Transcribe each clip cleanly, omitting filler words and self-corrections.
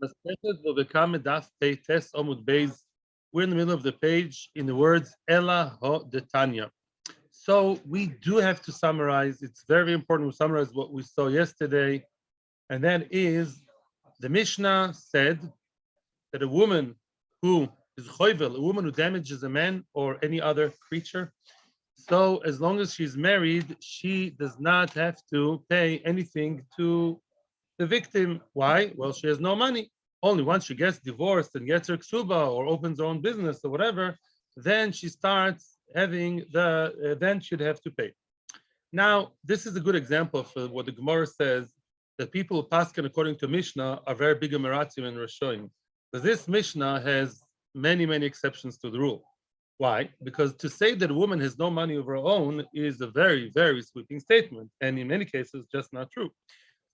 Masechet will become a daf tes Amud beis. We're in the middle of the page in the words Ella ho detanya. So we do have to summarize. It's very important to summarize what we saw yesterday, and that is the Mishnah said that a woman who is choivel, a woman who damages a man or any other creature, so as long as she's married, she does not have to pay anything to the victim. Why? Well, she has no money. Only once she gets divorced and gets her ketubah or opens her own business or whatever, then she starts having then she'd have to pay. Now, this is a good example for what the Gemara says, that people who paskin according to Mishnah are very big Emiratim and Rishonim. Because this Mishnah has many, many exceptions to the rule. Why? Because to say that a woman has no money of her own is a very, very sweeping statement, and in many cases, just not true.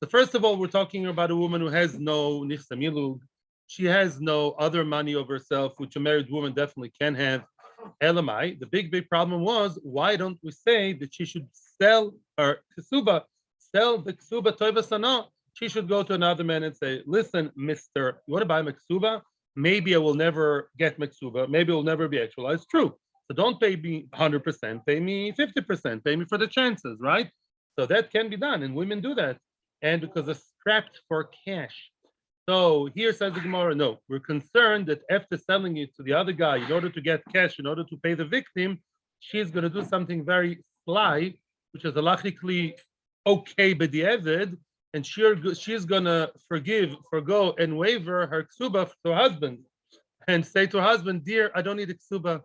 So first of all, we're talking about a woman who has no nichsa miloog. She has no other money of herself, which a married woman definitely can have. Elamai, the big problem was, why don't we say that she should sell her ketubah, sell the ketubah toiva sana? She should go to another man and say, listen, mister, you want to buy my ketubah? Maybe I will never get my ketubah. Maybe it will never be actualized. True. So don't pay me 100%, pay me 50%, pay me for the chances, right? So that can be done, and women do that. And because they're strapped for cash. So here says the Gemara, no, we're concerned that after selling it to the other guy in order to get cash, in order to pay the victim, she's going to do something very sly, which is halachically okay b'di'evid, and she's going to forgo, and waiver her ketubah to her husband, and say to her husband, dear, I don't need a ketubah.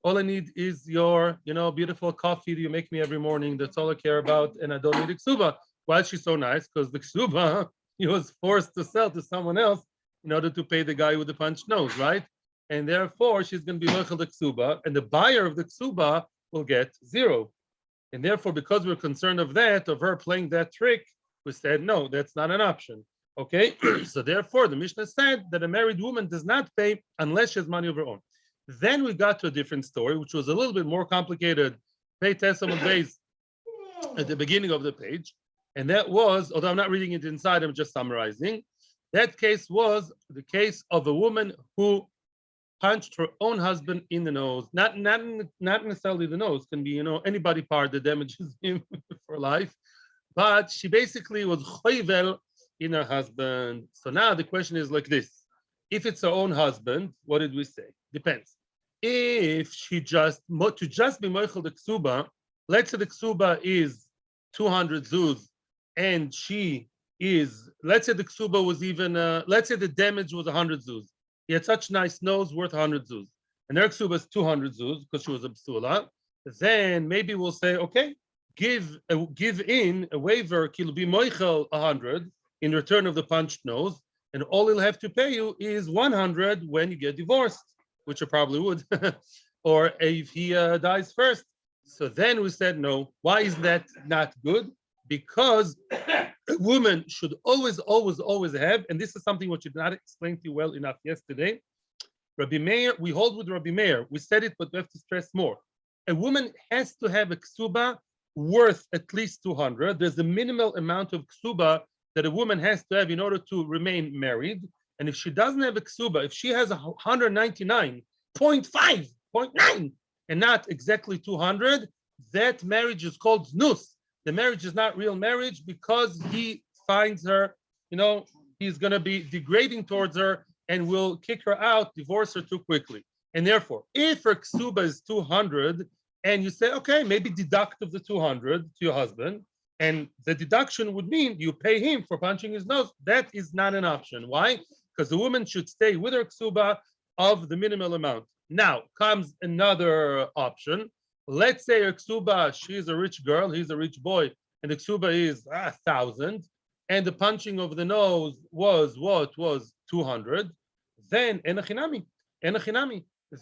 All I need is your, beautiful coffee that you make me every morning. That's all I care about, and I don't need a ketubah. Why is she so nice? Because the ketubah he was forced to sell to someone else in order to pay the guy with the punched nose, right? And therefore, she's going to be mechel the ketubah, and the buyer of the ketubah will get zero. And therefore, because we're concerned of her playing that trick, we said, no, that's not an option. Okay? So therefore, the Mishnah said that a married woman does not pay unless she has money of her own. Then we got to a different story, which was a little bit more complicated. Pay Testament base at the beginning of the page. And that was, although I'm not reading it inside, I'm just summarizing. That case was the case of a woman who punched her own husband in the nose. Not necessarily the nose, can be, any body part that damages him for life. But she basically was choivel in her husband. So now the question is like this. If it's her own husband, what did we say? Depends. If she to just be moichel the ketubah, let's say the ketubah is 200 zuz, and she is, let's say the ketubah was even, let's say the damage was 100 zuz. He had such nice nose, worth 100 zuz. And her ketubah is 200 zuz, because she was a psula. Then maybe we'll say, okay, give in a waiver, kill be moichel 100 in return of the punched nose, and all he'll have to pay you is 100 when you get divorced, which you probably would, or if he dies first. So then we said, no, why is that not good? Because a woman should always have, and this is something which did not explain to you well enough yesterday. Rabbi Meir, we hold with Rabbi Meir. We said it, but we have to stress more. A woman has to have a ketubah worth at least 200. There's a minimal amount of ketubah that a woman has to have in order to remain married. And if she doesn't have a ketubah, if she has 199.5, 0.9, and not exactly 200, that marriage is called znus. The marriage is not real marriage because he finds her, he's going to be degrading towards her and will kick her out, divorce her too quickly. And therefore, if her ketubah is 200, and you say, okay, maybe deduct of the 200 to your husband, and the deduction would mean you pay him for punching his nose, that is not an option. Why? Because the woman should stay with her ketubah of the minimal amount. Now comes another option. Let's say her ketubah, she's a rich girl, he's a rich boy, and the ketubah is 1,000, and the punching of the nose was 200. Then enachinami.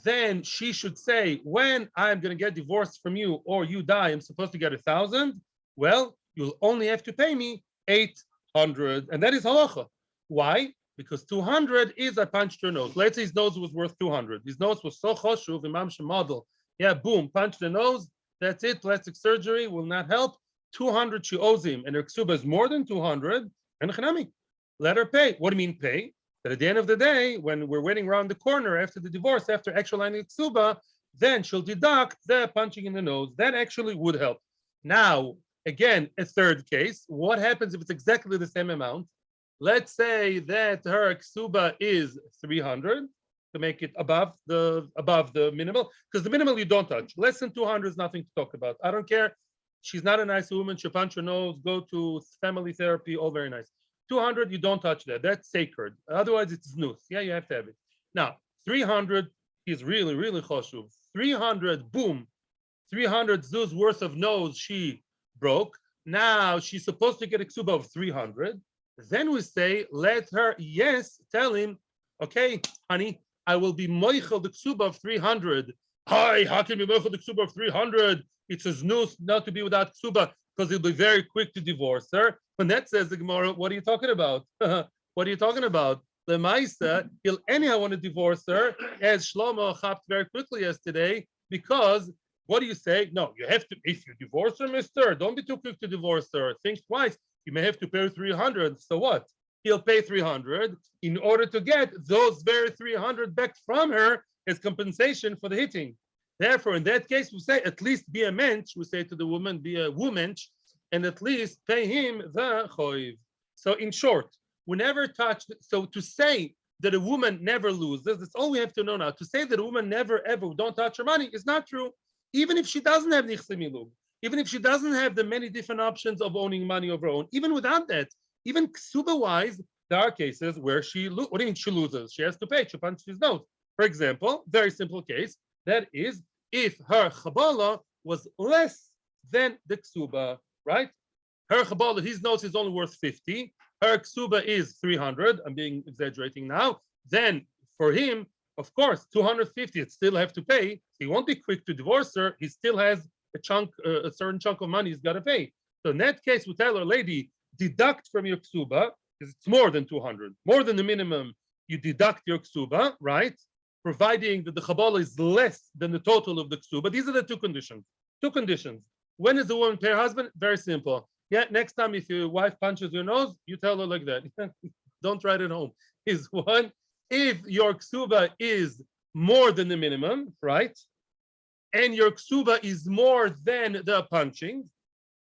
Then she should say, when I'm going to get divorced from you or you die, I'm supposed to get 1,000. Well, you'll only have to pay me 800, and that is halacha. Why? Because 200 is I punched your nose. Let's say his nose was worth 200. His nose was so choshuv, Imam model. Yeah, boom, punch the nose. That's it. Plastic surgery will not help. 200 she owes him, and her ketubah is more than 200. And chanami, let her pay. What do you mean pay? But at the end of the day, when we're waiting around the corner after the divorce, after actual ketubah, then she'll deduct the punching in the nose. That actually would help. Now, again, a third case. What happens if it's exactly the same amount? Let's say that her ketubah is 300 to make it above the minimal, because the minimal you don't touch. Less than 200 is nothing to talk about. I don't care. She's not a nice woman. She'll punch her nose, go to family therapy, all very nice. 200, you don't touch that. That's sacred. Otherwise, it's znus. Yeah, you have to have it. Now, 300 is really, really choshuv. 300, boom. 300 zuz worth of nose she broke. Now, she's supposed to get a ketubah of 300. Then we say, let her, yes, tell him, okay, honey, I will be moichel the ketubah of 300. Hi, how can you be moichel the ketubah of 300? It's a znus not to be without ketubah, because he'll be very quick to divorce her. When that says the Gemara, what are you talking about? What are you talking about? The Maisa, he'll anyhow want to divorce her, as Shlomo chapped very quickly yesterday, because what do you say? No, you have to, if you divorce her, mister, don't be too quick to divorce her. Think twice. You may have to pay 300. So what? He'll pay 300 in order to get those very 300 back from her as compensation for the hitting. Therefore, in that case, we say at least be a mensch. We say to the woman, be a womensch, and at least pay him the choiv. So in short, we never touched. So to say that a woman never loses, that's all we have to know now. To say that a woman never ever don't touch her money is not true. Even if she doesn't have nichse miloog, even if she doesn't have the many different options of owning money of her own, even without that, even ksuba wise, there are cases where what do you mean she loses? She has to pay. She punches his nose. For example, very simple case. That is if her chabala was less than the ksuba, right? Her chabala, his nose is only worth 50. Her ksuba is 300. I'm being exaggerating now. Then for him, of course, 250, it still have to pay. He won't be quick to divorce her. He still has a certain chunk of money he's got to pay. So in that case, we tell her, lady, deduct from your ksuba, because it's more than 200, more than the minimum. You deduct your ksuba, right? Providing that the chabala is less than the total of the ksuba. These are the two conditions. Two conditions. When is the woman pay her husband? Very simple. Yeah, next time if your wife punches your nose, you tell her like that. Don't write it home. Is one, if your ksuba is more than the minimum, right? And your ksuba is more than the punching,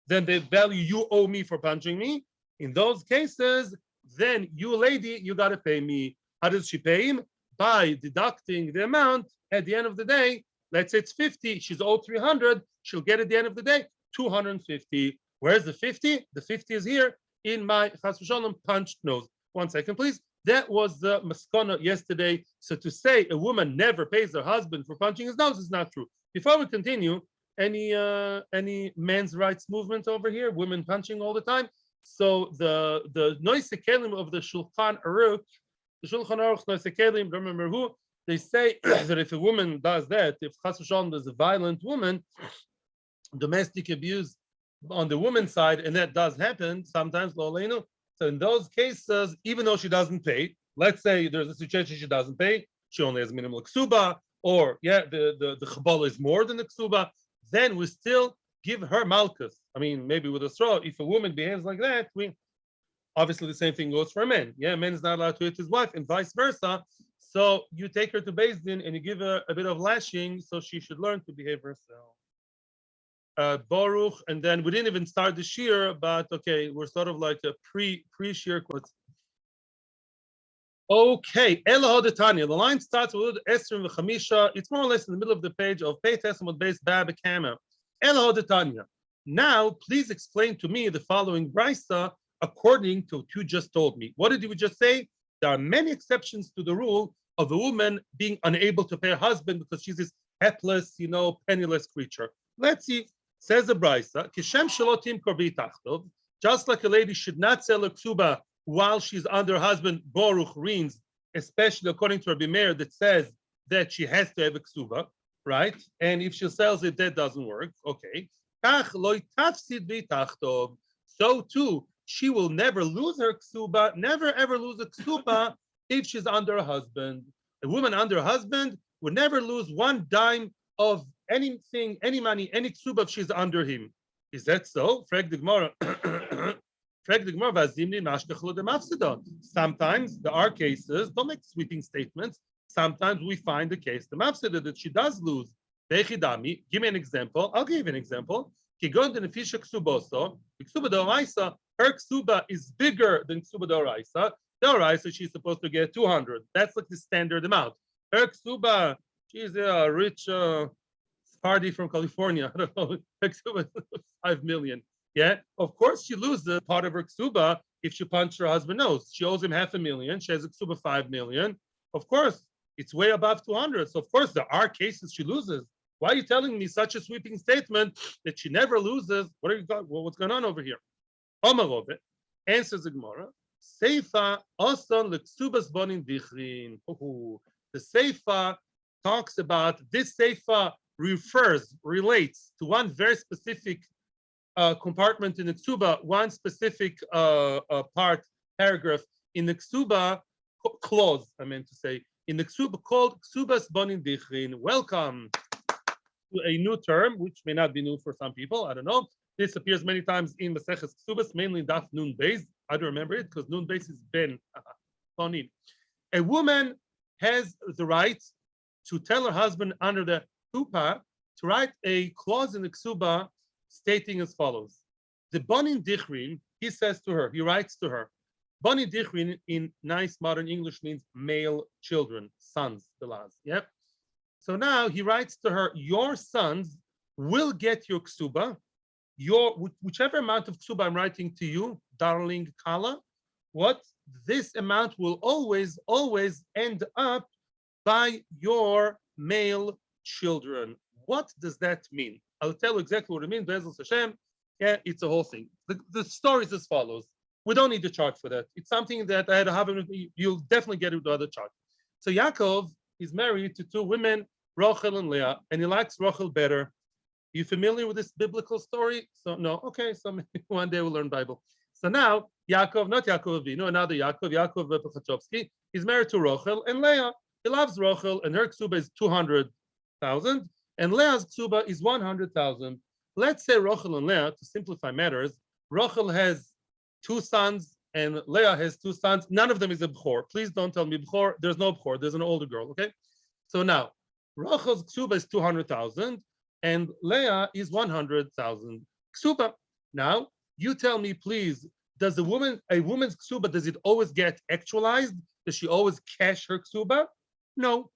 than the value you owe me for punching me. In those cases, then you lady, you got to pay me. How does she pay him? By deducting the amount at the end of the day. Let's say it's 50, she's owed 300, she'll get at the end of the day 250. Where's the 50? The 50 is here in my chas v'shalom punched nose. 1 second, please. That was the maskana yesterday. So to say a woman never pays her husband for punching his nose is not true. Before we continue, any men's rights movement over here? Women punching all the time? So the noise kelim of the Shulchan Aruch, noise kelim, remember who? They say that if a woman does that, if chas v'shalom is a violent woman, domestic abuse on the woman's side, and that does happen sometimes, lo aleinu. So in those cases, even though she doesn't pay, let's say there's a situation she doesn't pay, she only has minimal ksuba, or the chabala is more than the ksuba, then we still give her malchus. I mean, maybe with a straw. If a woman behaves like that, we obviously the same thing goes for a man. Yeah, a man is not allowed to hit his wife, and vice versa. So you take her to Beis Din and you give her a bit of lashing, so she should learn to behave herself. Baruch, and then we didn't even start the shiur, but okay, we're sort of like a pre-shiur quote. Okay, Ela Tanya. The line starts with Esrim v'chamisha. It's more or less in the middle of the page of Pei Tessamot Beis Bab Kama. Ela Tanya. Now, please explain to me the following brisa according to what you just told me. What did you just say? There are many exceptions to the rule of a woman being unable to pay her husband because she's this helpless, penniless creature. Let's see. Says the brisa, Kishem shalotim korbi tachtov, just like a lady should not sell a ksuba while she's under her husband, Baruch reigns, especially according to Rabbi Meir, that says that she has to have a ksuba, right? And if she sells it, that doesn't work. Okay. So too, she will never lose her ksuba, never ever lose a ksuba if she's under her husband. A woman under her husband would never lose one dime of anything, any money, any ksuba if she's under him. Is that so? Frag the Gemara. Sometimes there are cases, don't make sweeping statements. Sometimes we find the case, the mafsida, that she does lose. Give me an example. I'll give you an example. Her ksuba is bigger than ksuba d'oraisa. D'oraisa, she's supposed to get 200. That's like the standard amount. Her ksuba, she's a rich party from California. I don't know. Her ksuba is 5 million. Yeah, of course she loses part of her ksuba if she punched her husband's nose. She owes him 500,000. She has a ksuba 5 million. Of course, it's way above 200. So of course there are cases she loses. Why are you telling me such a sweeping statement that she never loses? What's going on over here? Omarove answers the Gemara. Seifa oson leksubas banin dichrin. The Seifa talks about this. Seifa relates to one very specific compartment in the ksuba, one specific paragraph in the ksuba clause. I meant to say in the ksuba called ksubas banin dichrin. Welcome to a new term, which may not be new for some people. I don't know. This appears many times in Maseches Ksubas, mainly in Daf Nun Beis. I don't remember it because Nun Beis is Ben Banin. A woman has the right to tell her husband under the chuppah to write a clause in the ksuba stating as follows: the banin dichrin, he says to her, he writes to her. Banin dichrin in nice modern English means male children, sons, the last. Yep. So now he writes to her, your sons will get your ksuba, whichever amount of ksuba I'm writing to you, darling Kala, this amount will always end up by your male children. What does that mean? I'll tell you exactly what it means. Be'ezus Hashem. Yeah, it's a whole thing. The story is as follows. We don't need the chart for that. It's something that I had to have. You'll definitely get it with the other chart. So Yaakov is married to two women, Rachel and Leah, and he likes Rachel better. You familiar with this biblical story? So no, okay. So maybe one day we'll learn Bible. So now Yaakov, not Yaakov Avinu, another Yaakov Pachachovsky, he's married to Rachel and Leah. He loves Rachel, and her ksuba is 200,000, and Leah's ksuba is 100,000. Let's say Rachel and Leah, to simplify matters, Rachel has 2 sons and Leah has 2 sons. None of them is a bchor. Please don't tell me bchor. There's no bchor. There's an older girl. Okay. So now Rachel's ksuba is 200,000. And Leah is 100,000 ksuba. Now, you tell me, please, does a woman's ksuba, does it always get actualized? Does she always cash her ksuba? No.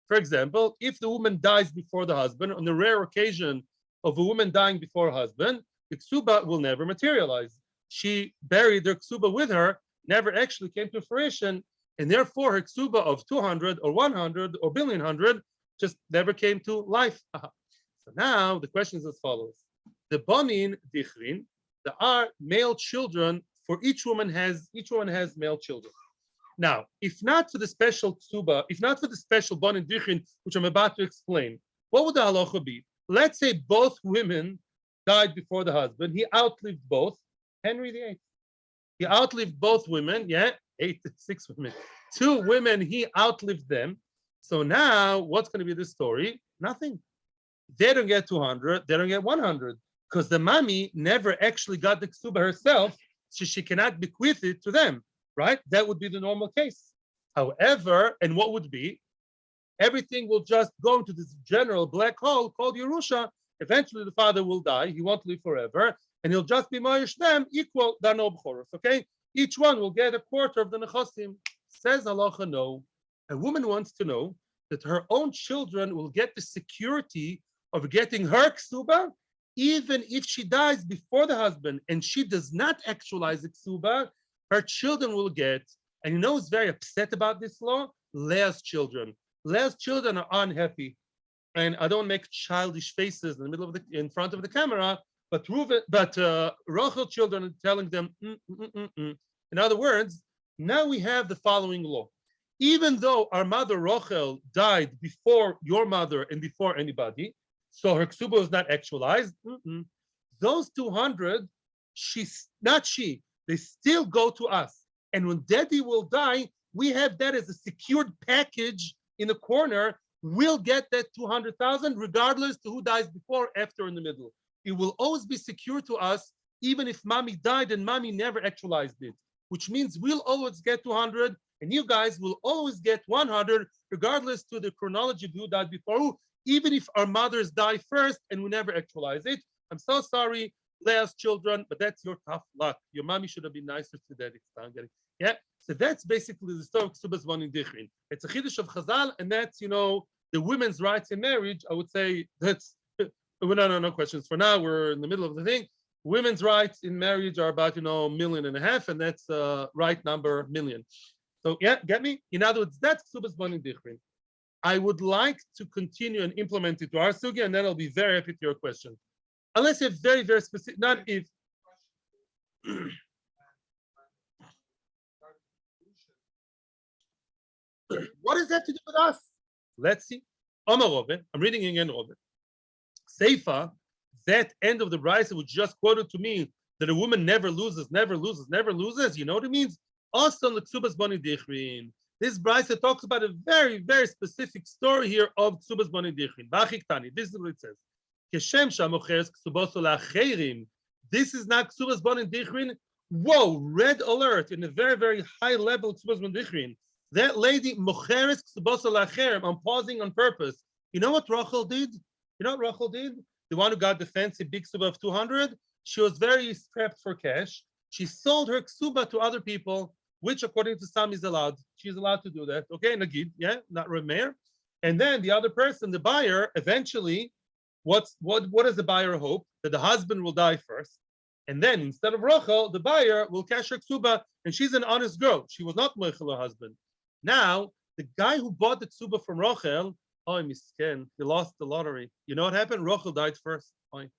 For example, if the woman dies before the husband, on the rare occasion of a woman dying before her husband, the ksuba will never materialize. She buried her ksuba with her, never actually came to fruition, and therefore her ksuba of 200 or 100 or billion hundred just never came to life. So now the question is as follows: the banin dichrin, there are male children. For each woman has male children. Now, if not for the special ksuba, if not for the special banin dichrin, which I'm about to explain, what would the halacha be? Let's say both women died before the husband. He outlived both. Henry VIII. He outlived both women. Yeah, 6 women. 2 women. He outlived them. So now, what's going to be the story? Nothing. They don't get 200, they don't get 100, because the mommy never actually got the ksuba herself, so she cannot bequeath it to them, right? That would be the normal case. However, and what would be? Everything will just go into this general black hole called Yerusha. Eventually the father will die, he won't live forever, and he'll just be moish them equal, there are no b'choros, okay? Each one will get a quarter of the nechosim. Says halacha no. A woman wants to know that her own children will get the security of getting her ksuba, even if she dies before the husband and she does not actualize the ksuba, her children will get, and you know who's very upset about this law? Leah's children. Leah's children are unhappy. And I don't make childish faces in front of the camera, but Rachel's children are telling them, In other words, now we have the following law. Even though our mother Rachel died before your mother and before anybody, so her ksuba was not actualized, those 200, they still go to us. And when daddy will die, we have that as a secured package in the corner. We'll get that 200,000 regardless to who dies before, after, in the middle. It will always be secure to us even if mommy died and mommy never actualized it, which means we'll always get 200 and you guys will always get 100, regardless to the chronology of who died before who, even if our mothers die first and we never actualize it. I'm so sorry, Leah's children, but that's your tough luck. Your mommy should have been nicer to that extent. Yeah, so that's basically the story of Ksubas banin dichrin. It's a chiddush of Chazal, and that's, the women's rights in marriage. I would say that's, no questions for now. We're in the middle of the thing. Women's rights in marriage are about, 1.5 million, and that's right number million. So yeah, get me? In other words, that's Ksubas banin dichrin. I would like to continue and implement it to our sugi, and then I'll be very happy to your question. Unless you have very, very specific, not if. What does that to do with us? Let's see. Omar Rove, I'm reading again, Rove. Seifa, that end of the brisa which just quoted to me that a woman never loses, never loses, never loses. You know what it means? Also, Ksubas banin dichrin. This brisa talks about a very, very specific story here of Ksubas banin dichrin. Bachik Tani. This is what it says. Keshem shamocheres ksuboso la'acherim. This is not Ksubas banin dichrin. Whoa, red alert in a very, very high level Ksubas banin dichrin. That lady mocheres ksuboso la'acherim. I'm pausing on purpose. You know what Rachel did? The one who got the fancy big ksuba of 200. She was very strapped for cash. She sold her ksuba to other people, which according to some is allowed. She's allowed to do that. Okay, nagid, yeah, not remeir. And then the other person, the buyer, eventually, what does the buyer hope? That the husband will die first. And then instead of Rachel, the buyer will cash her ksuba, and she's an honest girl. She was not moichel her husband. Now, the guy who bought the ksuba from Rachel, oh, misken, he lost the lottery. You know what happened? Rachel died first. Oh, I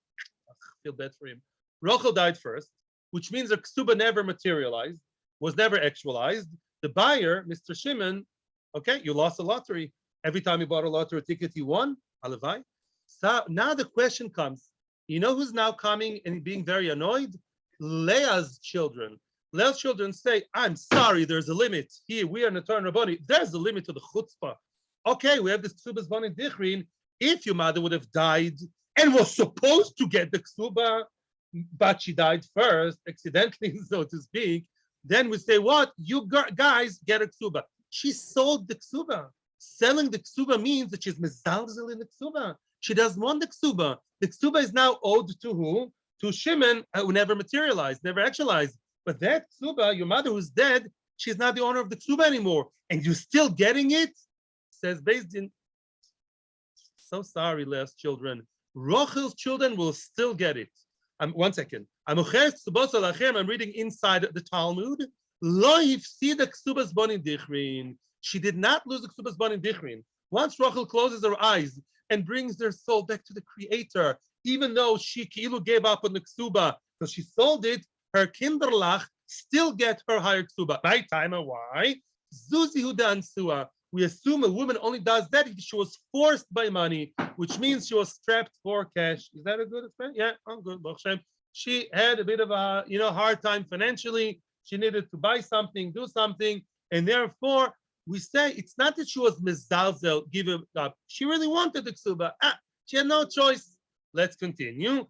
feel bad for him. Rachel died first, which means the ksuba never materialized, was never actualized. The buyer, Mr. Shimon, okay, you lost the lottery. Every time you bought a lottery ticket, you won. Halavai. So now the question comes, you know who's now coming and being very annoyed? Leah's children. Leah's children say, I'm sorry, there's a limit. Here, we are in the Torah Rabboni. There's a limit to the chutzpah. Okay, we have this Ksubas banin dichrin. If your mother would have died and was supposed to get the ksuba, but she died first, accidentally, so to speak, then we say, what? You guys get a ksuba. She sold the ksuba. Selling the ksuba means that she's mezalzel in the ksuba. She doesn't want the ksuba. The ksuba is now owed to who? To Shimon, who never materialized, never actualized. But that ksuba, your mother who's dead, she's not the owner of the ksuba anymore. And you're still getting it? Says based in, so sorry, Leah's children. Rachel's children will still get it. 1 second. I'm reading inside the Talmud. She did not lose the Ksubas banin dichrin. Once Rachel closes her eyes and brings their soul back to the Creator, even though she gave up on the ksuba because she sold it, her kinderlach still get her higher ksuba. My timer, why? Zuzi hudansua. We assume a woman only does that if she was forced by money, which means she was strapped for cash. Is that a good expression? Yeah, I'm good. She had a bit of a hard time financially. She needed to buy something, do something, and therefore we say it's not that she was mezalzel, give it up. She really wanted the ksuba. She had no choice. Let's continue.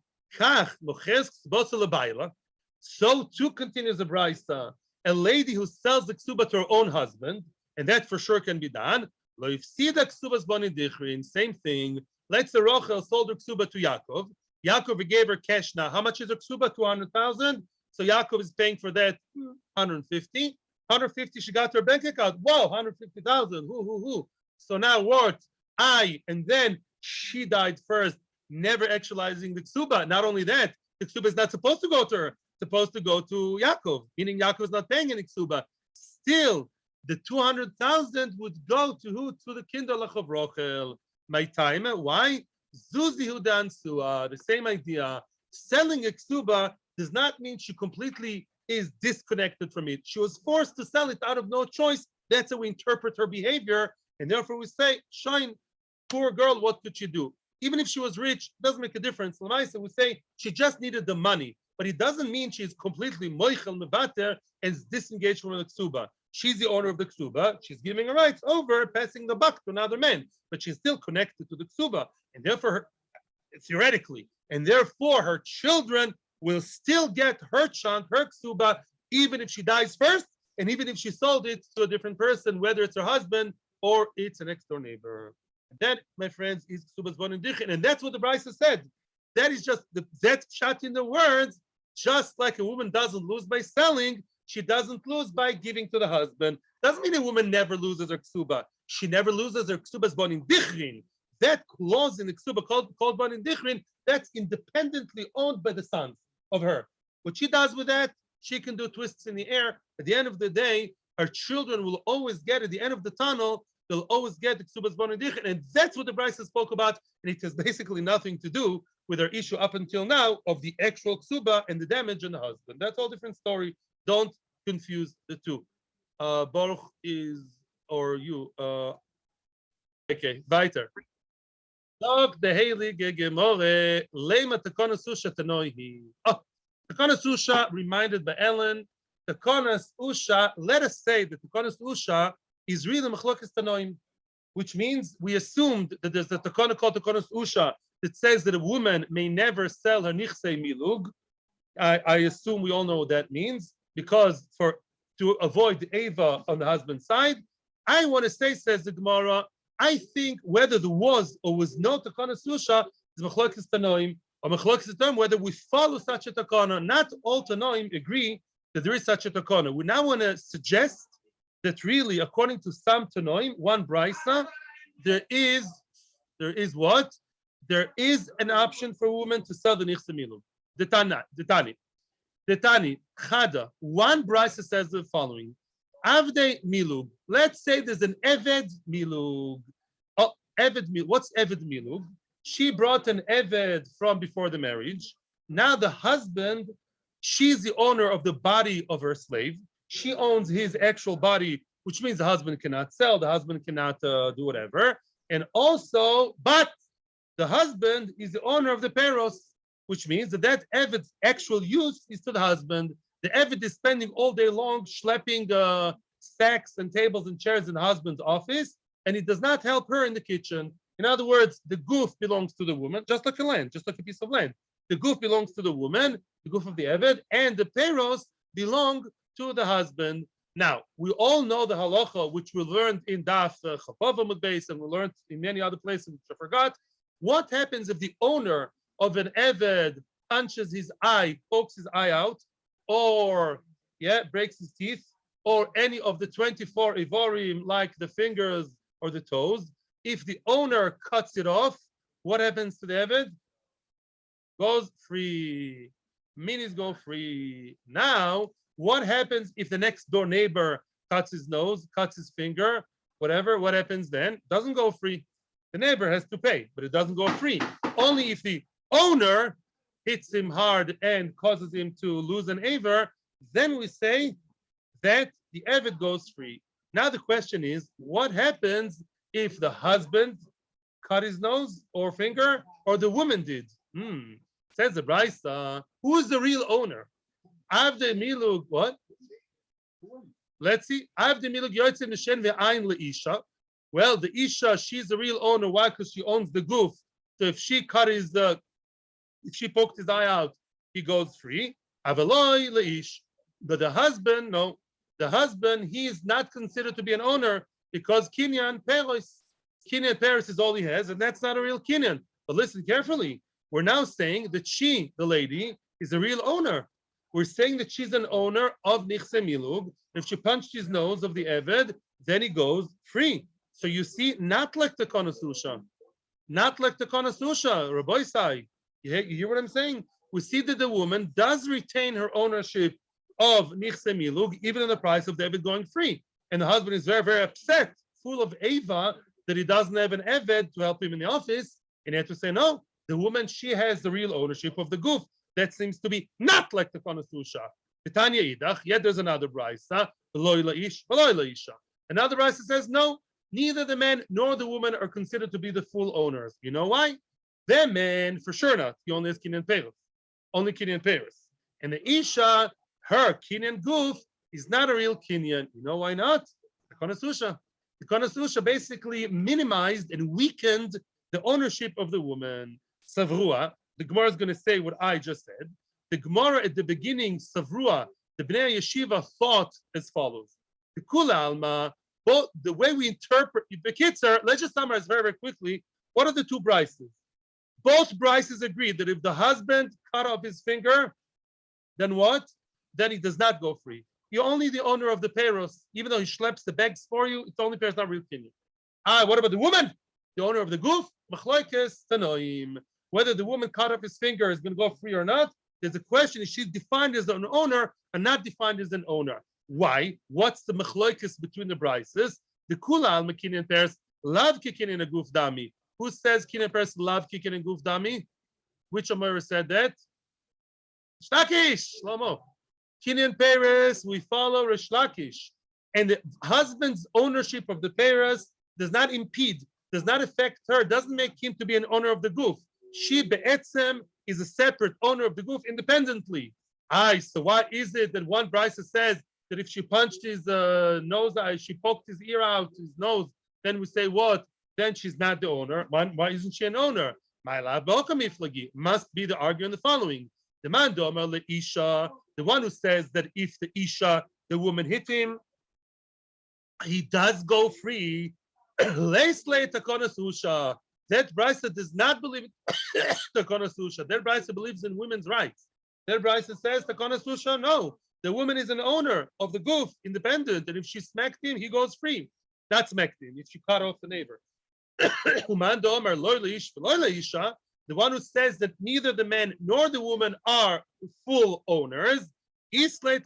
So too continues the brisa. A lady who sells the ksuba to her own husband, and that for sure can be done. Same thing. Let's say Rachel sold her ksuba to Yaakov. Yaakov gave her cash now. How much is her ksuba? 200,000. So Yaakov is paying for that 150. 150 she got her bank account. Whoa, 150,000. So now what? And then she died first, never actualizing the ksuba. Not only that, the ksuba is not supposed to go to her. It's supposed to go to Yaakov, meaning Yaakov is not paying any ksuba. Still, the 200,000 would go to who? To the kinderlach of Rachel. My time. Why? Zuzi hudansua. The same idea. Selling a ksuba does not mean she completely is disconnected from it. She was forced to sell it out of no choice. That's how we interpret her behavior. And therefore we say, shine, poor girl, what could she do? Even if she was rich, doesn't make a difference. Lamaisa, we say she just needed the money. But it doesn't mean she's completely moichel mevater and is disengaged from the ksuba. She's the owner of the ksuba. She's giving her rights over, passing the buck to another man. But she's still connected to the ksuba. And therefore, theoretically, and therefore her children will still get her chunk, her ketubah, even if she dies first, and even if she sold it to a different person, whether it's her husband or it's a next door neighbor. That, my friends, is ketubah's banin dichrin, and that's what the Brisa said. That is just that's shot in the words. Just like a woman doesn't lose by selling, she doesn't lose by giving to the husband. Doesn't mean a woman never loses her ketubah. She never loses her ketubah's banin dichrin. That clause in the ketubah called banin dichrin, that's independently owned by the sons of her. What she does with that, she can do twists in the air. At the end of the day, her children will always get, at the end of the tunnel, they'll always get the ketubah's banin dichrin, and that's what the Brisa spoke about. And it has basically nothing to do with our issue up until now of the actual ketubah and the damage on the husband. That's all different story. Don't confuse the two. Baruch is, or you, okay, weiter. Log the heilige Gemore, lema tekona susha tanoihi. Oh, tekona susha, reminded by Ellen, tekonas usha, let us say that tekonas usha is really machlokas tanoim, which means we assumed that there's a tekona called tekonas usha that says that a woman may never sell her nichsei miloog. I assume we all know what that means, because to avoid the Ava on the husband's side, I want to say, says the Gemara, I think whether there was or was no takana susha is machlokas tanoim, or machlokas tanoim whether we follow such a takana. Not all tanoim agree that there is such a takana. We now want to suggest that really, according to some tanoim, one brisa, there is what? There is an option for a woman to sell the nichse miloog. Detani, chada. One brisa says the following: Avde miloog. Let's say there's an eved miloog. Oh, eved miloog. What's eved miloog? She brought an eved from before the marriage. Now the husband, she's the owner of the body of her slave. She owns his actual body, which means the husband cannot sell, the husband cannot do whatever. And also, but the husband is the owner of the peirot, which means that eved's actual use is to the husband. The eved is spending all day long schlepping stacks and tables and chairs in the husband's office, and it does not help her in the kitchen. In other words, the goof belongs to the woman, just like a land, just like a piece of land. The goof belongs to the woman, the goof of the eved, and the peirot belong to the husband. Now, we all know the halacha, which we learned in Daf Chapava Amud Beis, and we learned in many other places, which I forgot. What happens if the owner of an eved punches his eye, pokes his eye out, or breaks his teeth, or any of the 24 ivorim, like the fingers or the toes? If the owner cuts it off, what happens to the eved? Goes free. Minis go free. Now, what happens if the next door neighbor cuts his nose, cuts his finger, whatever? What happens then? Doesn't go free. The neighbor has to pay, but it doesn't go free. Only if the owner hits him hard and causes him to lose an aver, then we say that the eved goes free. Now the question is, what happens if the husband cut his nose or finger, or the woman did? Says the Brisa, who is the real owner? Avde miloog, what? Let's see. Avde miloog yotzei mishen ve'ayin leisha. Well, the isha, she's the real owner. Why? Because she owns the goof. So if she if she poked his eye out, he goes free. Avaloi leish. But the husband, no. The husband, he is not considered to be an owner because kinyan peros. Kinyan peros is all he has, and that's not a real kinyan. But listen carefully. We're now saying that she, the lady, is a real owner. We're saying that she's an owner of nichse miloog. If she punched his nose of the eved, then he goes free. So you see, not like the konasusha, not like the konasusha, Rabbi Sai. You hear what I'm saying? We see that the woman does retain her ownership of nichse miloog, even in the price of the eved going free. And the husband is very, very upset, full of ava, that he doesn't have an eved to help him in the office. And he had to say, no, the woman, she has the real ownership of the goof. That seems to be not like the konasusha. Tanya idach, yet there's another brisa, another brisa says, no, neither the man nor the woman are considered to be the full owners. You know why? The man, for sure not. He only has kinyan peirot. Only kinyan peirot. And the isha, her kinyan goof, is not a real kinyan. You know why not? The konasusha. The konasusha basically minimized and weakened the ownership of the woman. Savrua, the Gemara is going to say what I just said. The Gemara at the beginning, Savrua, the Bnei Yeshiva thought as follows. The Kula Alma, both the way we interpret the Kitzer, let's just summarize very, very quickly. What are the two brises? Both brises agreed that if the husband cut off his finger, then what? Then he does not go free. You're only the owner of the peirot. Even though he schleps the bags for you, it's only peirot, not real kinyan. What about the woman? The owner of the goof? Machloikes tanoim. Whether the woman cut off his finger is going to go free or not, there's a question. Is she defined as an owner and not defined as an owner? Why? What's the machloikes between the brises? The kula al mekinyan peirot love kicking in a goof dami. Who says kinyan peirot love kicking in goof dami? Which Amora said that? Shlakish, Shlomo. Kinyan peirot, we follow Rish Lakish. And the husband's ownership of the peirot does not impede, does not affect her, doesn't make him to be an owner of the goof. She be'etzem is a separate owner of the goof independently. So why is it that one brisa says that if she punched his nose, she poked his ear out, his nose, then we say what? Then she's not the owner. Why isn't she an owner? Must be the argument the following. The man domer leisha, the one who says that if the isha, the woman hit him, he does go free. That brisa does not believe Takana Susha. That brisa believes in women's rights. That brisa says Takana Susha, no. The woman is an owner of the goof, independent, and if she smacked him, he goes free. That's smacked him, if she cut off the neighbor. The one who says that neither the man nor the woman are full owners, he believes in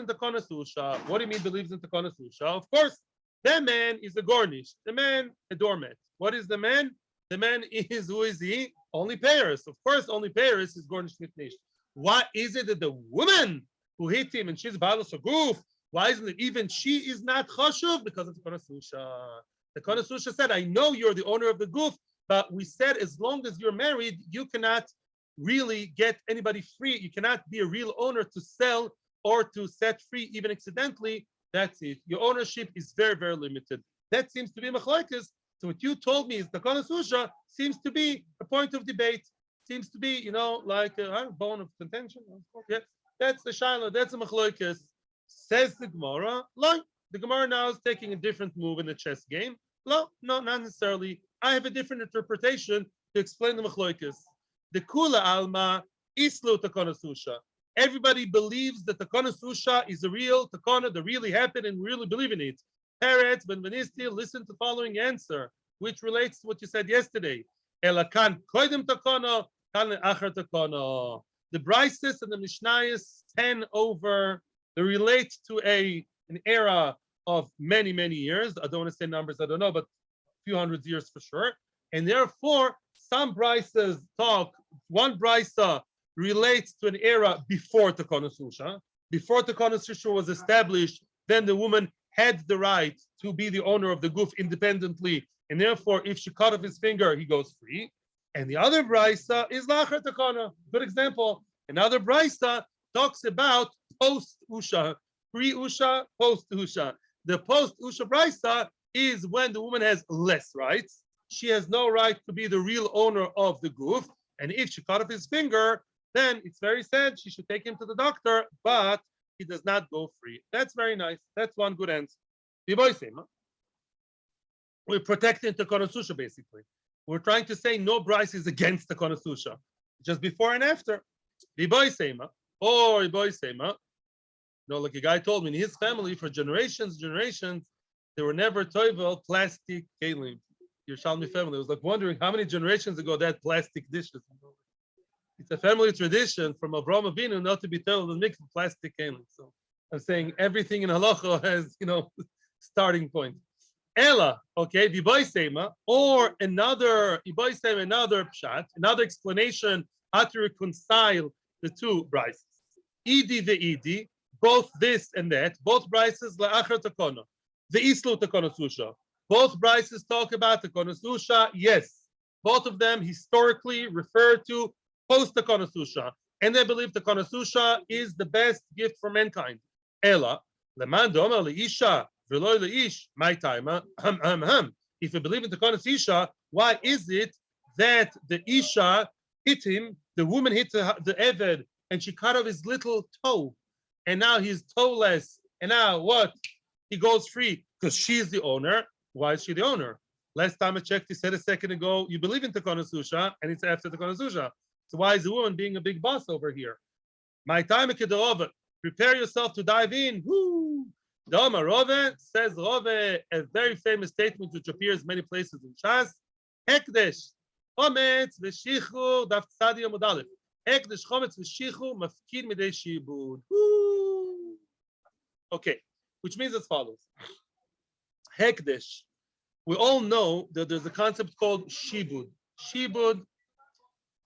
Takana Susha. What do you mean believes in Takana Susha? Of course, that man is a garnish. The man, a doormat. What is the man? The man is, who is he? Only peirot. Of course, only peirot is garnish mitnish. Why is it that the woman who hit him and she's balos a goof, why isn't it even she is not chashuv? Because of the Konasusha. The Konasusha said, I know you're the owner of the goof, but we said as long as you're married, you cannot really get anybody free. You cannot be a real owner to sell or to set free, even accidentally. That's it. Your ownership is very, very limited. That seems to be machlokes. So what you told me is the Konasusha seems to be a point of debate. Seems to be, like a bone of contention. Yeah, that's the shaila. That's the machlokes. Says the Gemara. Like the Gemara now is taking a different move in the chess game. No, not necessarily. I have a different interpretation to explain the machlokes. The kula alma islu takana susha. Everybody believes that takana susha is a real takana that really happened and really believe in it. Peretz ben Benisti, listen to the following answer, which relates to what you said yesterday. Elakan koidem takana, kan achar takana. The Brises and the Mishnayos 10 over. They relate to an era of many, many years. I don't want to say numbers, I don't know, but a few hundred years for sure. And therefore, some brises talk, one brisa relates to an era before Takana Susha. Before Takana Susha was established, then the woman had the right to be the owner of the goof independently. And therefore, if she cut off his finger, he goes free. And the other brisa is Lachar Takana. Good example. Another brisa talks about post-Usha, pre-Usha, post-Usha. The post-Usha brisa is when the woman has less rights. She has no right to be the real owner of the goof. And if she cut off his finger, then it's very sad. She should take him to the doctor, but he does not go free. That's very nice. That's one good answer. We're protecting the Konasusha, basically. We're trying to say no Bryce is against the Konasusha. Just before and after. Or like a guy told me, in his family, for generations, they were never toivel plastic kelim. Yerushalmi family. It was like wondering how many generations ago they had plastic dishes. It's a family tradition from Avraham Avinu not to be toivel and mixed with plastic kelim. So I'm saying everything in halacha has, starting point. Ella, okay, Viboisema, or another pshat, another explanation how to reconcile the two brises. Idi ve'idi, both this and that, both brises la'achar takona. The islu takona susha. Both brises talk about takona susha, yes. Both of them historically refer to post takona susha. And they believe takona susha is the best gift for mankind. Ella, leman doma leisha, veloy leish, my timer, If you believe in takona susha, why is it that the isha hit him. The woman hit the Eved, and she cut off his little toe, and now he's toeless. And now what? He goes free because she's the owner. Why is she the owner? Last time I checked, he said a second ago, you believe in Tekon Susha, and it's after Tekon Susha. So why is the woman being a big boss over here? My time over. Prepare yourself to dive in. Woo! Doma Rove says Rove, a very famous statement which appears many places in Shas. Hekdesh, chometz v'shichur daf tzadi amud aleph. Hekdesh, chometz v'shichur mafkid midei shibud. Okay, which means as follows. Hekdesh. We all know that there's a concept called shibud. Shibud,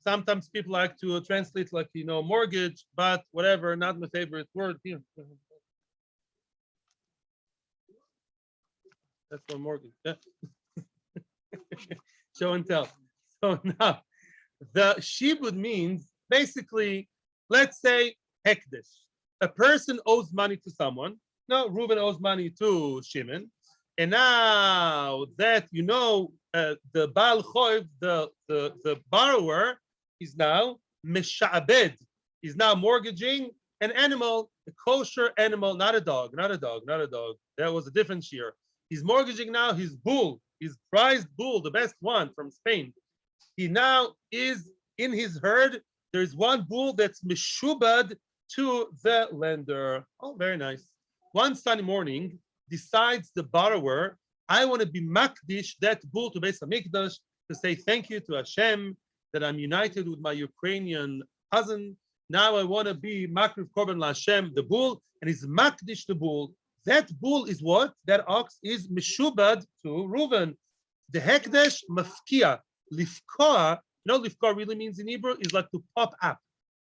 sometimes people like to translate like, mortgage, but whatever, not my favorite word here. That's my mortgage. Yeah. Show and tell. So now, the shibud means basically, let's say hekdesh. A person owes money to someone. No, Reuben owes money to Shimon. And now that the Baal Choiv, the borrower, is now mesha'abed. He's now mortgaging an animal, a kosher animal, not a dog. That was a different shear. He's mortgaging now his bull, his prized bull, the best one from Spain. He now is in his herd. There's one bull that's meshubad to the lender. Oh, very nice. One Sunday morning, decides the borrower, I want to be makdish that bull to Beis Hamikdash to say thank you to Hashem that I'm united with my Ukrainian cousin. Now I want to be makriv korban laHashem, the bull, and he's makdish the bull. That bull is what? That ox is meshubad to Reuven. The hekdesh mafkia, lifkoa. Lifkoa really means in Hebrew is like to pop up,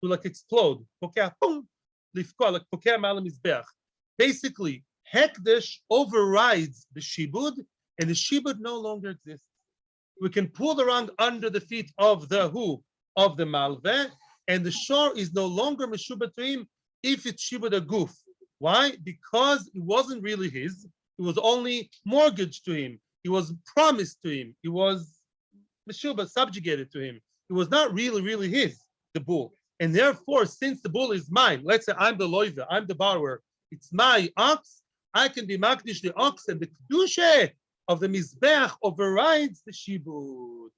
to like explode. Pokea, boom. Lifkoa, like pokea malam mizbeach. Basically, hekdesh overrides the shibud, and the shibud no longer exists. We can pull the rug under the feet of the malveh, and the shore is no longer meshubad to him if it's shibud a goof. Why? Because it wasn't really his. It was only mortgaged to him. It was promised to him. It was meshubad, subjugated to him. It was not really his, the bull. And therefore, since the bull is mine, let's say I'm the loiva, I'm the borrower, it's my ox, I can be makdish the ox, and the kedusha of the mizbeach overrides the shibud.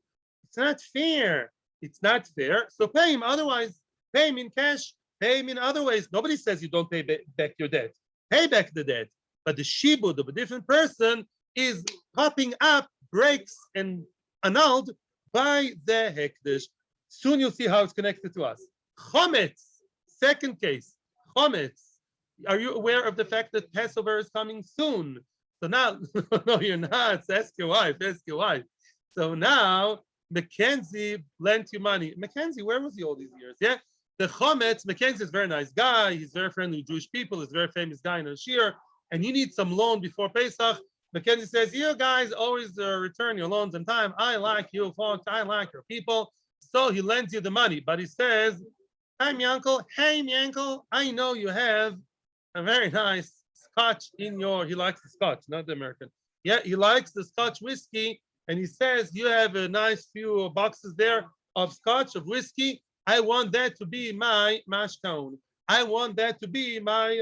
It's not fair. It's not fair. So pay him otherwise. Pay him in cash. Pay him in other ways. Nobody says you don't pay back your debt. Pay back the debt. But the shibud of a different person is popping up, breaks, and annulled by the hekdesh. Soon you'll see how it's connected to us. Chometz, second case. Chometz. Are you aware of the fact that Passover is coming soon? So now, no, you're not. Ask your wife. So now, Mackenzie lent you money. Mackenzie, where was he all these years? Yeah. The Chometz, Mackenzie is a very nice guy. He's very friendly with Jewish people. He's a very famous guy in a Shiur. And you need some loan before Pesach. Mackenzie says, you guys always return your loans on time. I like you folks. I like your people. So he lends you the money. But he says, hi, my uncle. Hey, my uncle. I know you have a very nice scotch in he likes the scotch, not the American. Yeah, he likes the scotch whiskey. And he says, you have a nice few boxes there of scotch, of whiskey. I want that to be my mashkaun. I want that to be my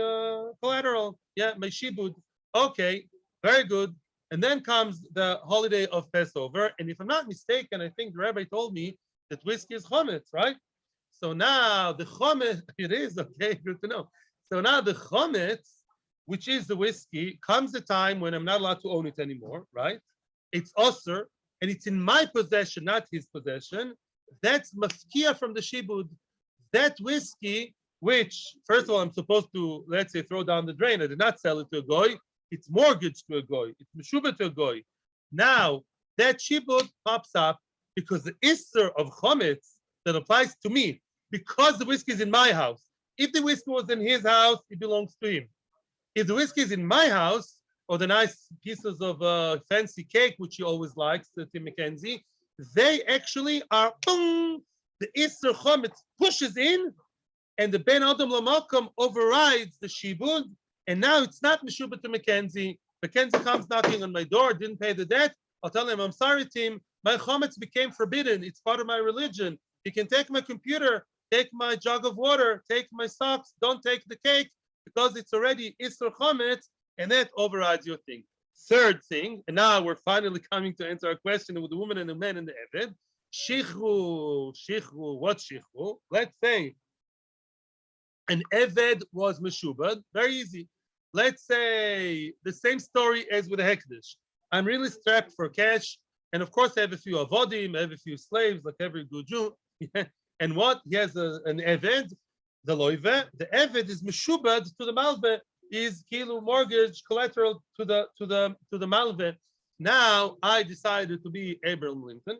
collateral. Yeah, my shibud. Okay, very good. And then comes the holiday of Passover. And if I'm not mistaken, I think the rabbi told me that whiskey is chometz, right? So now the chometz, it is, okay, good to know. So now the chometz, which is the whiskey, comes a time when I'm not allowed to own it anymore, right? It's osur, and it's in my possession, not his possession. That's mafkia from the shibud. That whiskey, which, first of all, I'm supposed to, let's say, throw down the drain. I did not sell it to a goy. It's mortgaged to a goy. It's meshubah to a goy. Now, that shibud pops up because the isser of chometz that applies to me, because the whiskey is in my house. If the whiskey was in his house, it belongs to him. If the whiskey is in my house, or the nice pieces of fancy cake, which he always likes, Tim Mackenzie, they actually are, boom, the Isser Chometz pushes in, and the Ben Adam Lamalkam overrides the Shibud, and now it's not Meshubah to Mackenzie. Mackenzie comes knocking on my door, didn't pay the debt. I'll tell him, I'm sorry, Tim, my Chometz became forbidden. It's part of my religion. You can take my computer, take my jug of water, take my socks, don't take the cake because it's already Isser Chometz, and that overrides your thing. Third thing, and now we're finally coming to answer our question with the woman and the man and the Eved. Shichru, what's Shichru? Let's say an Eved was Meshubad, very easy. Let's say the same story as with the Hekdesh. I'm really strapped for cash, and of course I have a few avodim, I have a few slaves, like every good Jew. And what? He has an Eved, the Loive. The Eved is Meshubad to the Malve, is kilo mortgage collateral to the Malve. Now I decided to be Abraham Lincoln,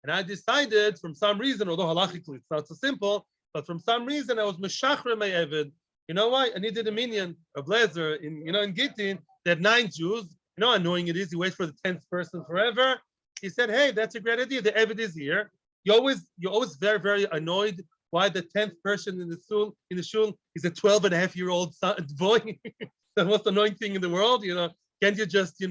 and I decided from some reason, although halachically it's not so simple, but from some reason I was meshachre my Eved. You know why? I needed a minion, a blazer in Gittin. They had 9 Jews. You know how annoying it is. You wait for the 10th person forever. He said, "Hey, that's a great idea. The Eved is here." You're always very, very annoyed why the 10th person in the shul is a 12-and-a-half-year-old boy. The most annoying thing in the world. Can't you just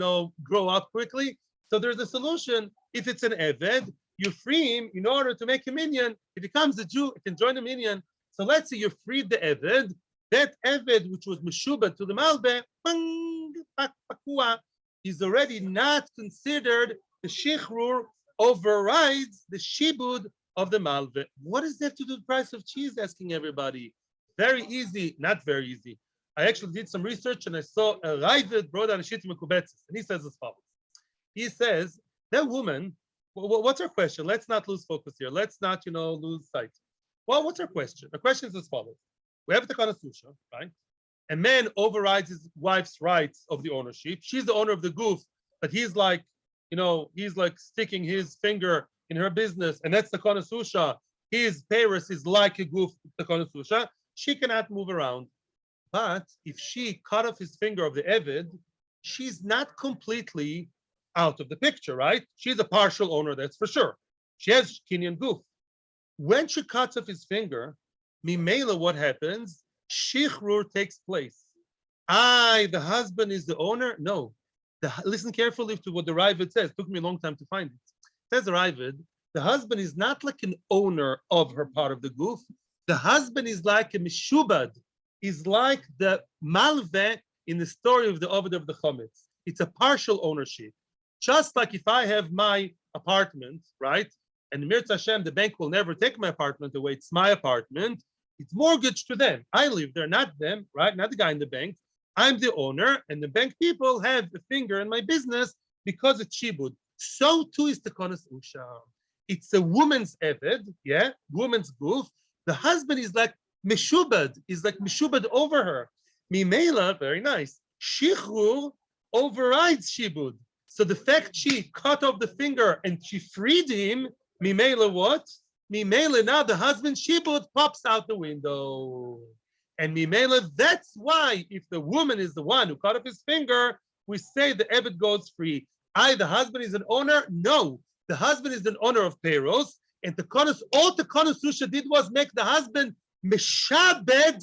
grow up quickly? So there's a solution. If it's an Eved, you free him in order to make a minion. If he becomes a Jew, he can join a minion. So let's say you freed the Eved. That Eved, which was Meshubat to the Malbe, is already not considered. The Shichrur overrides the Shibud of the Malve. What does that have to do with the price of cheese? Asking everybody. Very easy, not very easy. I actually did some research and I saw a Ravid brought on a Shittim Kubetzis, and he says as follows. He says, that woman, what's her question? Let's not lose focus here. Let's not, lose sight. Well, what's her question? The question is as follows. We have the Kanasusha, right? A man overrides his wife's rights of the ownership. She's the owner of the goof, but he's like sticking his finger in her business, and that's the Kanasusha. His peirot is like a goof, the Kanasusha. She cannot move around. But if she cut off his finger of the Eved, she's not completely out of the picture, right? She's a partial owner, that's for sure. She has Kinyan goof. When she cuts off his finger, Mimela, what happens? Shichrur takes place. The husband is the owner? No. Listen carefully to what the Ravid says. It took me a long time to find it. It says the Ravid, the husband is not like an owner of her part of the goof. The husband is like a mishubad. Is like the malve in the story of the Ovid of the Chometz. It's a partial ownership. Just like if I have my apartment, right? And Mirz Hashem, the bank will never take my apartment away. It's my apartment. It's mortgaged to them. I live there, not them, right? Not the guy in the bank. I'm the owner, and the bank people have a finger in my business because it's shibud. So too is the konas usha. It's a woman's eved, yeah, woman's goof. The husband is like meshubad, over her. Mimela, very nice. Shichrur overrides shibud. So the fact she cut off the finger and she freed him, Mimela what? Mimela, now the husband shibud pops out the window. And Mimela, that's why if the woman is the one who cut off his finger, we say the Eved goes free. The husband is an owner? No. The husband is an owner of peirot, and all the Konos Susha did was make the husband meshabed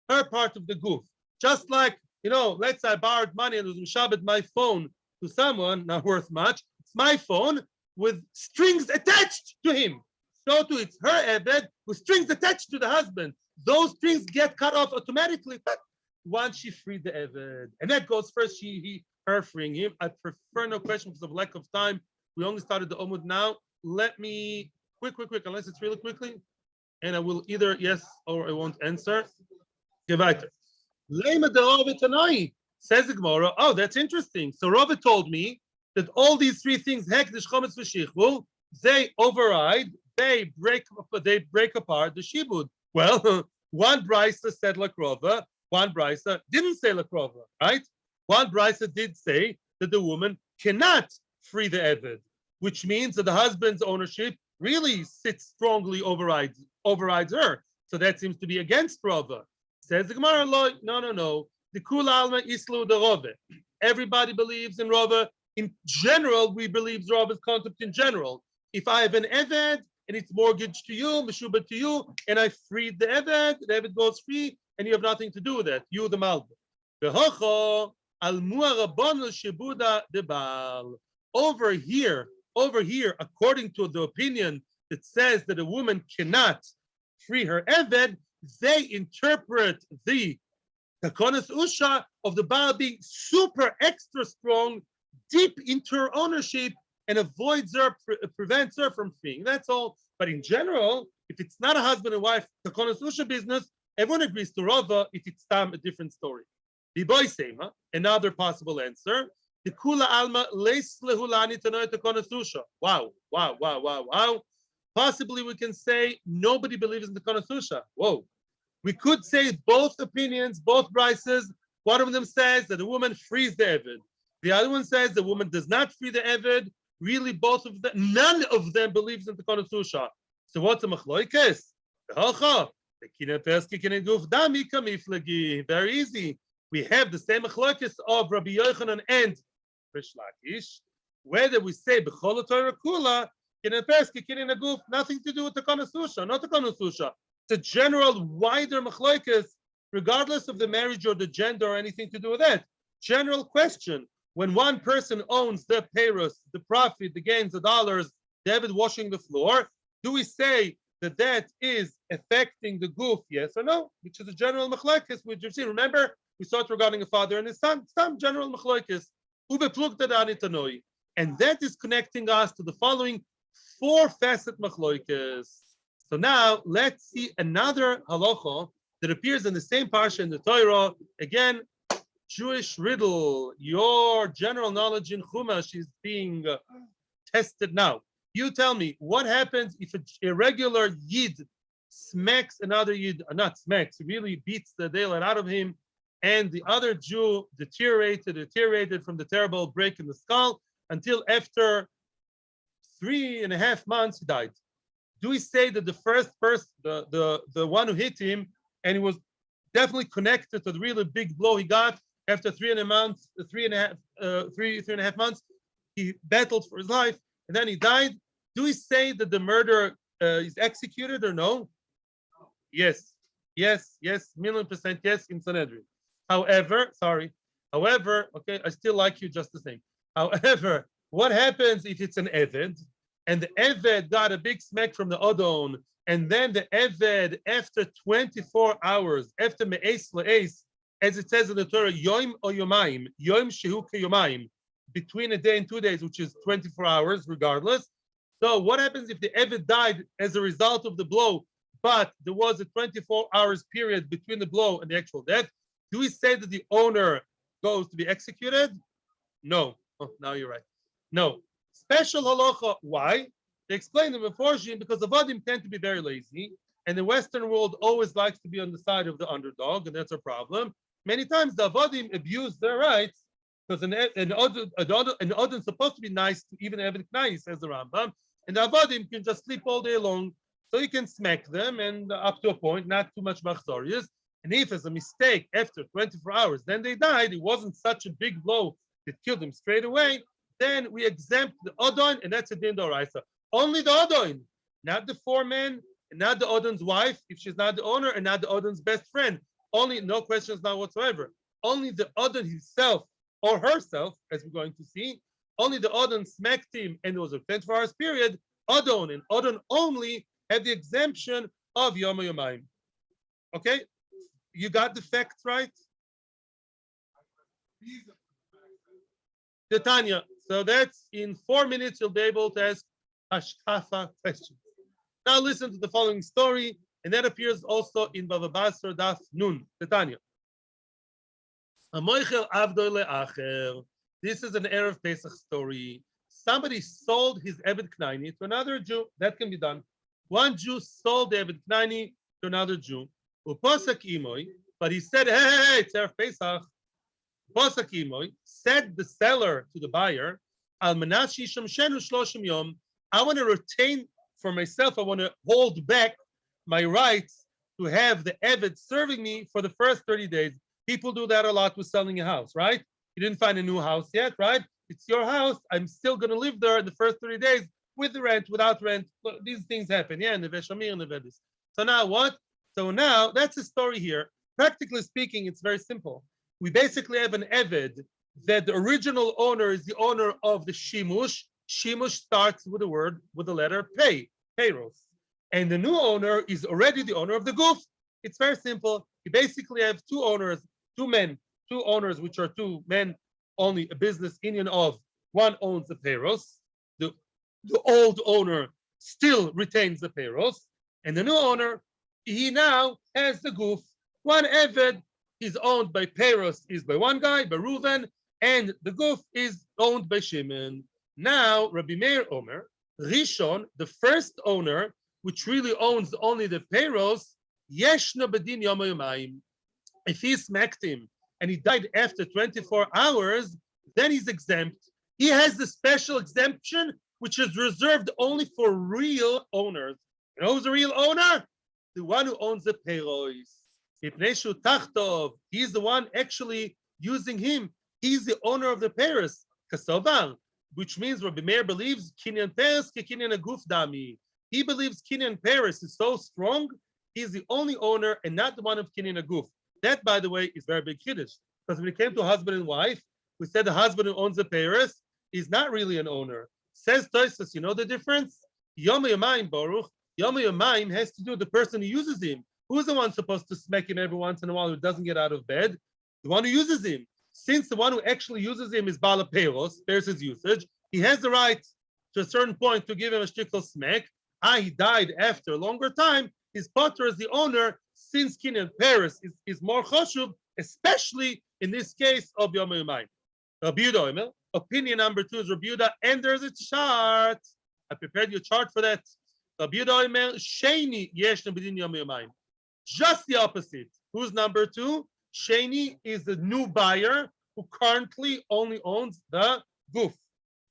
her part of the goof. Just like, let's say I borrowed money and was meshabed my phone to someone, not worth much. It's my phone with strings attached to him. So too, it's her Eved with strings attached to the husband. Those strings get cut off automatically once she freed the Eved. And that goes first, her freeing him. I prefer no question because of lack of time. We only started the Amud now. Let me, quick, unless it's really quickly. And I will either yes or I won't answer. Geweiter. Lema de Rove Tanoi, says the Gemara. Oh, that's interesting. So Rove told me that all these 3 things, Hekdesh, Chometz, V'Shichvul, they override, they break apart the Shibud. Well, one Brisa said Lakrova, one Brisa didn't say Lakrova, right? One Brisa did say that the woman cannot free the Eved, which means that the husband's ownership really strongly overrides her. So that seems to be against Rava. Says the Gemara, no. The Kul Alma Islu the Rove. Everybody believes in Rava. In general, we believe Rava's concept in general. If I have an Eved and it's mortgaged to you, Meshubat to you, and I freed the Eved goes free, and you have nothing to do with that. You, the Malba. Over here, according to the opinion that says that a woman cannot free her eved, they interpret the takonas usha of the Baal being super extra strong, deep into her ownership, and avoids her, prevents her from freeing. That's all. But in general, if it's not a husband and wife takonas usha business, everyone agrees to Rava. If it's tam, a different story. Biboy sema, another possible answer. The kula alma leis lehulani tanoy takonas usha. Wow, wow, wow, wow, wow. Possibly we can say nobody believes in the Konasusha. Whoa. We could say both opinions, both brises. One of them says that the woman frees the Eved. The other one says the woman does not free the Eved. Really, both of them, none of them believes in the Konasusha. So what's a machloikes? Very easy. We have the same machloikes of Rabbi Yochanan and Rish Lakish, whether we say b'chol Torah kula, nothing to do with the Konasusha, not the Konasusha. It's a general, wider machlokes, regardless of the marriage or the gender or anything to do with that. General question: when one person owns the peirot, the profit, the gains, the dollars, David washing the floor, do we say that that is affecting the goof? Yes or no? Which is a general machlokes. Which you see, remember we saw it regarding a father and his son. Some general machlokes. And that is connecting us to the following 4 facet machloikes. So now let's see another halacha that appears in the same parsha in the Torah. Again, Jewish riddle. Your general knowledge in Chumash is being tested now. You tell me, what happens if a regular Yid smacks another Yid, not smacks, really beats the daylight out of him, and the other Jew deteriorated from the terrible break in the skull until after 3.5 months he died. Do we say that the first person, the one who hit him, and he was definitely connected to the really big blow he got after 3.5 months, he battled for his life and then he died? Do we say that the murderer is executed or no? Yes, million% yes in Sanhedrin. However, okay, I still like you just the same. However, what happens if it's an Eved, and the Eved got a big smack from the Odon, and then the Eved, after 24 hours, after Me'es Le'es, as it says in the Torah, Yom or Yomayim, Yom Shehu Yomayim, between a day and 2 days, which is 24 hours, regardless. So what happens if the Eved died as a result of the blow, but there was a 24 hours period between the blow and the actual death? Do we say that the owner goes to be executed? No. Oh, now you're right. No. Special halacha. Why? They explain them before because the Vadim tend to be very lazy, and the Western world always likes to be on the side of the underdog, and that's a problem. Many times the Vadim abuse their rights because an Odin is supposed to be nice to even Eved Knai, says the Rambam, and the Vadim can just sleep all day long, so you can smack them, and up to a point, not too much machzorius. And if it's a mistake after 24 hours, then they died, it wasn't such a big blow that killed them straight away, then we exempt the Odon, and that's a din d'oraisa. Only the Odon, not the foreman, and not the Odon's wife, if she's not the owner, and not the Odon's best friend. Only, no questions now whatsoever. Only the Odon himself or herself, as we're going to see, only the Odon smacked him, and it was a 24 hours period. Odon and Odon only had the exemption of Yom Yomayim. Okay? You got the facts right? The Tanya. So that's in 4 minutes, you'll be able to ask Hashkafa questions. Now listen to the following story, and that appears also in Bava Basra Daf Nun, the Tanya. This is an Erev Pesach story. Somebody sold his Eved Knaini to another Jew. That can be done. One Jew sold the Eved Knaini to another Jew. But he said, hey, it's Erev Pesach. Said the seller to the buyer, I want to retain for myself, I want to hold back my rights to have the Eved serving me for the first 30 days. People do that a lot with selling a house, right? You didn't find a new house yet, right? It's your house. I'm still going to live there in the first 30 days with the rent, without rent. These things happen. Yeah, in the Veshamir and the Vedis. So now what? So now that's the story here. Practically speaking, it's very simple. We basically have an Eved that the original owner is the owner of the Shimush. Shimush starts with the word, with the letter Pei. peirot. And the new owner is already the owner of the guf. It's very simple. You basically have two owners, two men, two owners, which are two men, only a business union of one owns the peirot. The old owner still retains the peirot, and the new owner, he now has the guf. One eved is owned by peirot, is by one guy, by Reuven, and the guf is owned by Shimon. Now, Rabbi Meir Omer, Rishon, the first owner, which really owns only the peirot, yeshna bedin yom yomayim. If he smacked him and he died after 24 hours, then he's exempt. He has the special exemption, which is reserved only for real owners. You know who's the real owner? The one who owns the peirot. He's the one actually using him. He's the owner of the peirot. Kasovar, which means Rabbi Meir believes kinyan peirot ke kinyan aguf dami. He believes kinyan peirot is so strong, he's the only owner and not the one of kinyan aguf. That, by the way, is very big kiddush. Because when it came to husband and wife, we said the husband who owns the peirot is not really an owner. Says Tosfos, you know the difference? Yomi Yomayim Baruch. Yomi Yomayim has to do with the person who uses him. Who's the one supposed to smack him every once in a while who doesn't get out of bed? The one who uses him. Since the one who actually uses him is Bala Peirot, there's his usage, he has the right to a certain point to give him a shtickle smack. He died after a longer time. His potter is the owner, since kinyan peirot is more choshuv, especially in this case of Yomi Yomayim. Rabbi Yehuda Omer, opinion number 2 is Rabbi Yehuda, and there's a chart. I prepared you a chart for that. Rabbi Yehuda Omer, Sheni yeshna bedin Yomi Yomayim. Just the opposite. Who's number 2? Sheni is the new buyer who currently only owns the guf.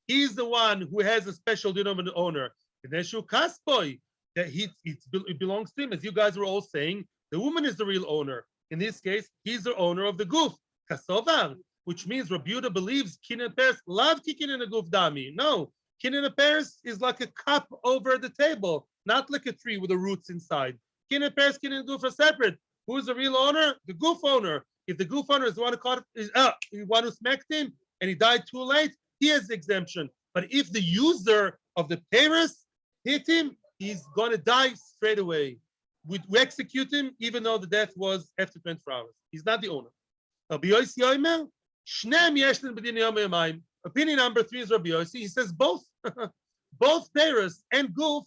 He's the one who has a special din of an owner. That it belongs to him, as you guys were all saying. The woman is the real owner. In this case, he's the owner of the guf. Kasovar, which means Rabbi Yehuda believes kinyan peirot love kicking in a guf dami. No, kinyan peirot is like a cup over the table, not like a tree with the roots inside. Kinyan peirot, kinyan guf are separate. Who's the real owner? The guf owner. If the guf owner is the one who caught the one who smacked him and he died too late, he has the exemption. But if the user of the peirot hit him, he's going to die straight away. We execute him even though the death was after 24 hours. He's not the owner. Opinion number 3 is Rabbi Yossi. He says both, both peirot and guf,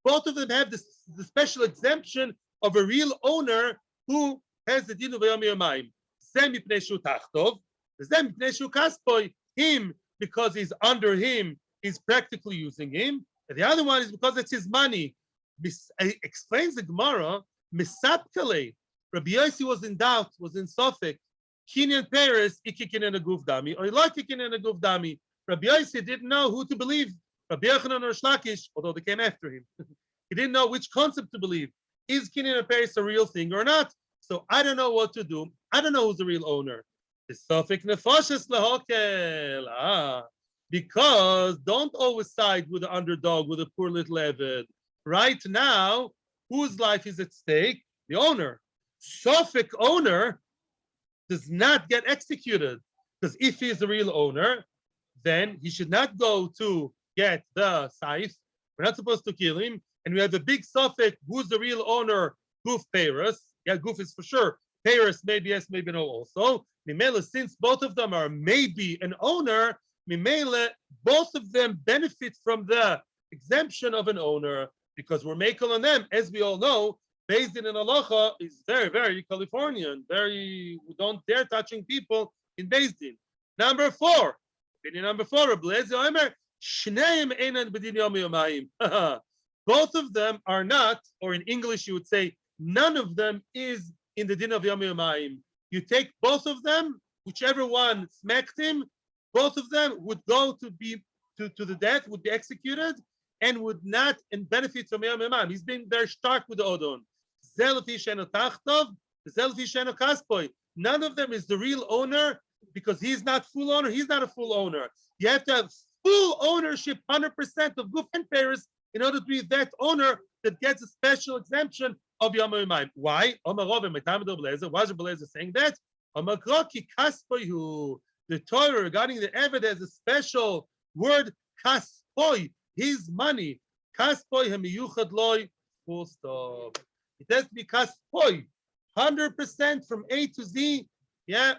both of them have the special exemption of a real owner who has the din of Yomi Yomayim. Zem mipnei shu tachtov, zem mipnei shu kaspoi. Him, because he's under him, he's practically using him. And the other one is because it's his money. Explains the Gemara, misapkale. Rabbi Yossi was in doubt, was in sofek. Kinyan peirot, iki kinyan aguf dami, or like kinyan aguf dami. Rabbi Yossi didn't know who to believe. Rabbi Yochanan or Shlakish, although they came after him. He didn't know which concept to believe. Is kinyan peirot a real thing or not? So I don't know what to do. I don't know who's the real owner. Because don't always side with the underdog, with the poor little Eved. Right now, whose life is at stake? The owner. Sofik owner does not get executed. Because if he is the real owner, then he should not go to get the saif. We're not supposed to kill him. And we have a big suffix, who's the real owner? Guf peirot. Yeah, guf is for sure. Peirot, maybe yes, maybe no also. Mimele, since both of them are maybe an owner, Mimele, both of them benefit from the exemption of an owner because we're making on them, as we all know, based in an halacha is very, very Californian. We don't dare touching people in Beis Din. Number 4, opinion number 4, both of them are not, or in English you would say, none of them is in the din of Yom Yomayim. You take both of them, whichever one smacked him, both of them would go to the death, would be executed, and would not and benefit from Yom Yomayim. He's being very stark with the Odon. None of them is the real owner because he's not full owner. He's not a full owner. You have to have full ownership, 100% of Guf and Peirot in order to be that owner that gets a special exemption of Yom Yomayim. Why? Why is Beleza saying that? The Torah regarding the Eved has a special word, kaspoy, his money. Kaspoy Hamiyuchad Loy, full stop. It has to be Kaspoy, 100% from A to Z. Yeah,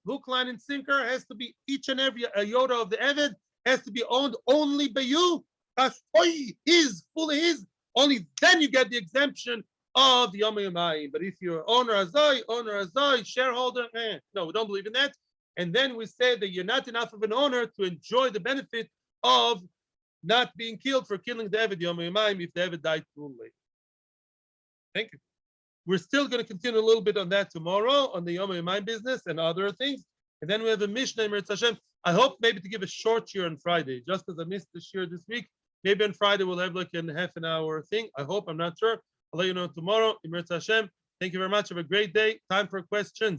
hook, line, and sinker has to be each and every iota of the Eved has to be owned only by you. Kaspoy, his, fully his. Only then you get the exemption of the Yom Yomayim. But if you're owner Azoi, shareholder, no, we don't believe in that. And then we say that you're not enough of an owner to enjoy the benefit of not being killed for killing the Eved Yom Yomayim if the Eved died too late. Thank you. We're still going to continue a little bit on that tomorrow on the Yom Yomayim business and other things. And then we have a Mishnah, Meretz Hashem. I hope maybe to give a short shiur on Friday, just because I missed the shiur this week. Maybe on Friday we'll have like a half an hour thing. I hope, I'm not sure. I'll let you know tomorrow. Meretz Hashem. Thank you very much. Have a great day. Time for questions.